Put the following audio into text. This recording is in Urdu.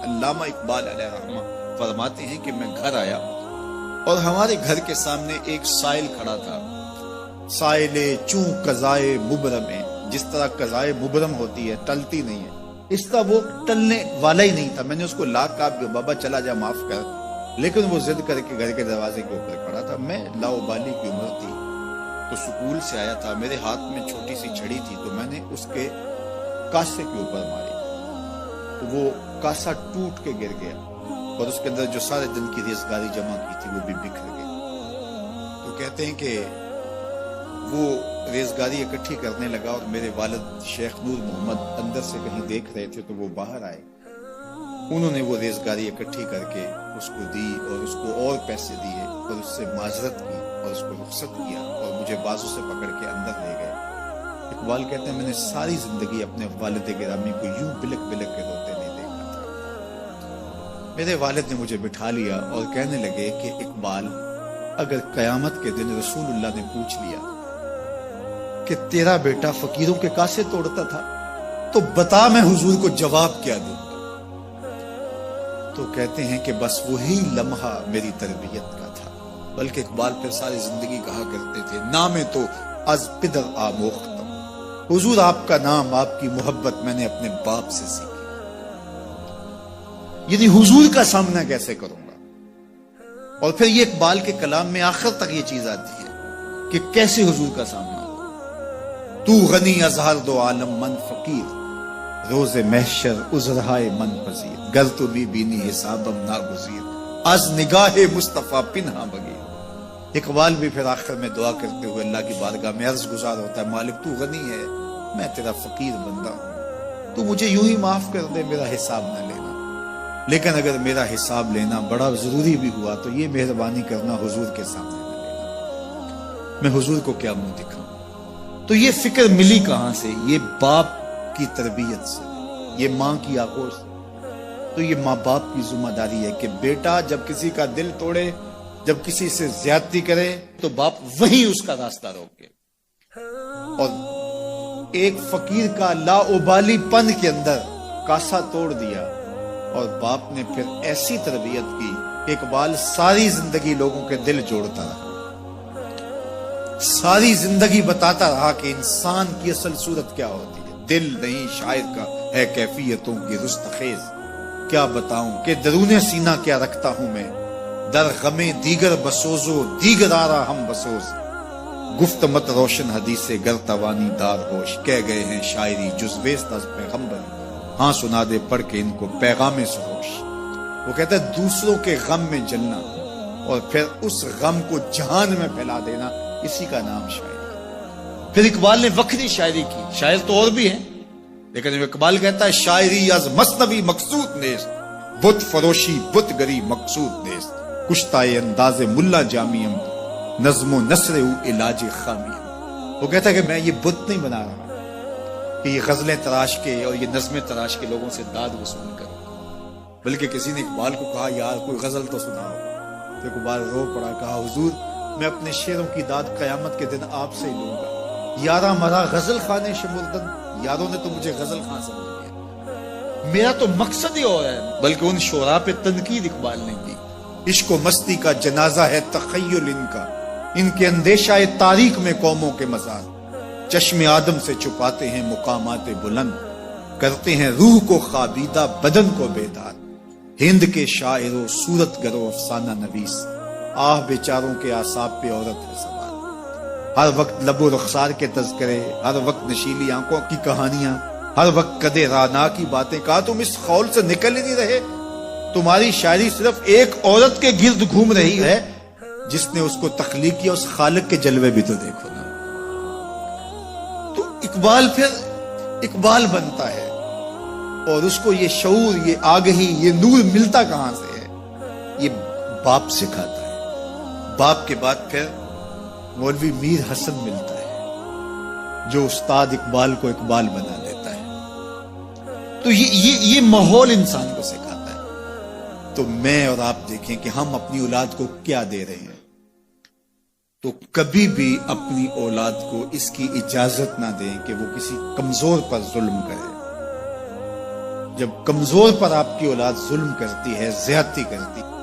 علامہ اقبال علیہ رحمہ فرماتے ہیں کہ میں گھر آیا اور ہمارے گھر کے سامنے ایک سائل کھڑا تھا. سائل چوں قضائے مبرم ہے، جس طرح قضائے مبرم ہوتی ہے، ٹلتی نہیں ہے، اس طرح وہ ٹلنے والا ہی نہیں تھا. میں نے اس کو لاکھ کہا کہ بابا چلا جا، معاف کر، لیکن وہ ضد کر کے گھر کے دروازے کے اوپر کھڑا تھا. میں لاؤبالی کی عمر تھی تو سکول سے آیا تھا، میرے ہاتھ میں چھوٹی سی چھڑی تھی تو میں نے اس کے کاسے کے اوپر ماری تو وہ کاسا ٹوٹ کے گر گیا اور اس کے اندر جو سارے دن کی ریزگاری جمع کی تھی وہ بھی بکھر گئی. تو کہتے ہیں کہ وہ ریزگاری اکٹھی کرنے لگا اور میرے والد شیخ نور محمد اندر سے کہیں دیکھ رہے تھے تو وہ باہر آئے. انہوں نے وہ ریزگاری اکٹھی کر کے اس کو دی اور اس کو اور پیسے دیے اور اس سے معذرت کی اور اس کو رخصت کیا اور مجھے بازو سے پکڑ کے اندر لے گئے. اقبال کہتے ہیں میں نے ساری زندگی اپنے والد گرامی کو یوں بلک بلک کے روتے نہیں دیکھا تھا. میرے والد نے مجھے بٹھا لیا اور کہنے لگے کہ اقبال، اگر قیامت کے دن رسول اللہ نے پوچھ لیا کہ تیرا بیٹا فقیروں کے کاسے توڑتا تھا تو بتا میں حضور کو جواب کیا دوں گا. تو کہتے ہیں کہ بس وہی لمحہ میری تربیت کا تھا. بلکہ اقبال پھر ساری زندگی کہا کرتے تھے نام تو از پدر آموختم، حضور آپ کا نام، آپ کی محبت میں نے اپنے باپ سے سیکھی. یعنی حضور کا سامنا کیسے کروں گا. اور پھر یہ اقبال کے کلام میں آخر تک یہ چیز آتی ہے کہ کیسے حضور کا سامنا ہو. تو غنی از ہر دو عالم من فقیر، روز محشر عذرہائے من پذیر، گر تو بھی بینی حسابم ناگزیر، از نگاہ مصطفیٰ پنہا بگیر. اقبال بھی پھر آخر میں دعا کرتے ہوئے اللہ کی بارگاہ میں عرض گزار ہوتا ہے مالک تو غنی ہے، میں تیرا فقیر بندہ ہوں، تو مجھے یوں ہی معاف کر دے، میرا حساب نہ لینا. لیکن اگر میرا حساب لینا بڑا ضروری بھی ہوا تو یہ مہربانی کرنا حضور کے سامنے نہ لینا، میں حضور کو کیا منہ دکھاؤں. تو یہ فکر ملی کہاں سے؟ یہ باپ کی تربیت سے، یہ ماں کی آغوش سے. تو یہ ماں باپ کی ذمہ داری ہے کہ بیٹا جب کسی کا دل توڑے، جب کسی سے زیادتی کرے تو باپ وہیں اس کا راستہ روکے. اور ایک فقیر کا لاؤبالی پن کے اندر کاسا توڑ دیا اور باپ نے پھر ایسی تربیت کی کہ اقبال ساری زندگی لوگوں کے دل جوڑتا رہا، ساری زندگی بتاتا رہا کہ انسان کی اصل صورت کیا ہوتی ہے. دل نہیں شاعر کا ہے کیفیتوں کی رستخیز، کیا بتاؤں کہ درون سینہ کیا رکھتا ہوں میں، در غم دیگر بسوزو دیگر آرا ہم بسوز، گفت مت روشن حدیث گر توانی دار ہوش، کہہ گئے ہیں شاعری جزویست از پیغمبر، ہاں سنا دے پڑھ کے ان کو پیغام سروش. وہ کہتا ہے دوسروں کے غم میں جلنا اور پھر اس غم کو جہان میں پھیلا دینا، اسی کا نام شاعری. پھر اقبال نے وکری شاعری کی. شاعر تو اور بھی ہیں لیکن اقبال کہتا ہے شاعری از مثنوی مقصود نیست، بت فروشی بت گری مقصود نیست، کشتائے انداز ملا جامیم، نظم و نثر او علاج خامیم. وہ کہتا ہے کہ میں یہ بت نہیں بنا رہا کہ یہ غزلیں تراش کے اور یہ نظمیں تراش کے لوگوں سے داد وصول کروں، بلکہ کسی نے اقبال کو کہا یار کوئی غزل تو سناؤ. تو اقبال رو پڑا، کہا حضور میں اپنے شعروں کی داد قیامت کے دن آپ سے ہی لوں گا. یارا مرا غزل خانے شمردن، یاروں نے تو مجھے غزل خان سمجھ لیا. میرا تو مقصد ہی اور ہے. بلکہ ان شعراء پہ تنقید اقبال نے کی. عشق و مستی کا جنازہ ہے تخیل ان کا، ان کے اندیشہ تاریخ میں قوموں کے مزار، چشم آدم سے چھپاتے ہیں مقامات بلند، کرتے ہیں روح کو خوابیدہ بدن کو بیدار. ہند کے شاعر و صورت گرو افسانہ نویس، آہ بیچاروں کے اعصاب پہ عورت ہے سوار. ہر وقت لب و رخسار کے تذکرے، ہر وقت نشیلی آنکھوں کی کہانیاں، ہر وقت قدے رانا کی باتیں. کہا تم اس خول سے نکل ہی نہیں رہے. تمہاری شاعری صرف ایک عورت کے گرد گھوم رہی ہے جس نے اس کو تخلیق کیا. اس خالق کے جلوے بھی تو دیکھو نا. تو اقبال پھر اقبال بنتا ہے اور اس کو یہ شعور، یہ آگہی، یہ نور ملتا کہاں سے ہے؟ یہ باپ سکھاتا ہے. باپ کے بعد پھر مولوی میر حسن ملتا ہے جو استاد اقبال کو اقبال بنا دیتا ہے. تو یہ ماحول انسان کو سکھاتا ہے. تو میں اور آپ دیکھیں کہ ہم اپنی اولاد کو کیا دے رہے ہیں. تو کبھی بھی اپنی اولاد کو اس کی اجازت نہ دیں کہ وہ کسی کمزور پر ظلم کرے۔ جب کمزور پر آپ کی اولاد ظلم کرتی ہے، زیادتی کرتی ہے،